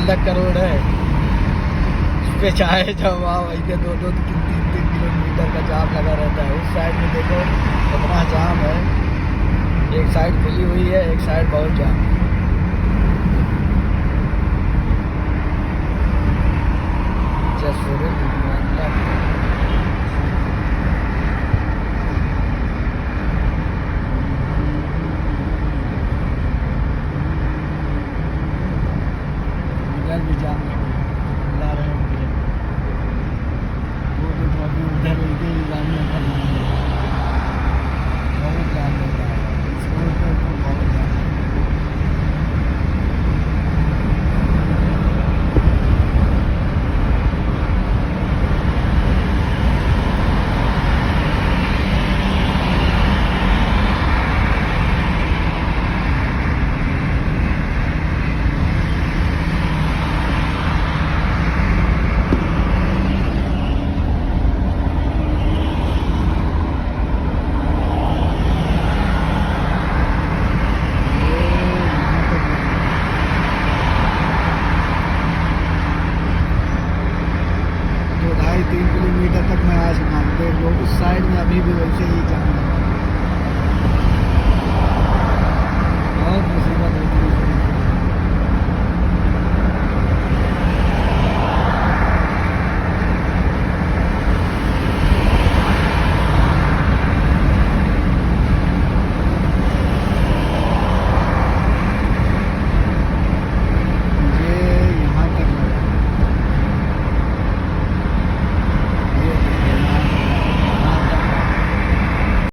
बंधक का रोड है, उस पे चाहे जब आओ वैसे 2-2 3-3 किलोमीटर का जाम लगा रहता है। उस साइड में देखो कितना जाम है, एक साइड खुली हुई है, एक साइड बहुत जाम है। भी जाम ला रहे होंगे वो, तो अभी उधर उनके जाम में बहुत जाम होता है इस रोड पर, तो बहुत जाम है। तो 2.5-3 किलोमीटर तक मैं आ चुका हूँ, देख लो उस साइड में अभी भी वैसे ही जाम है। बहुत मुसीबत होती है।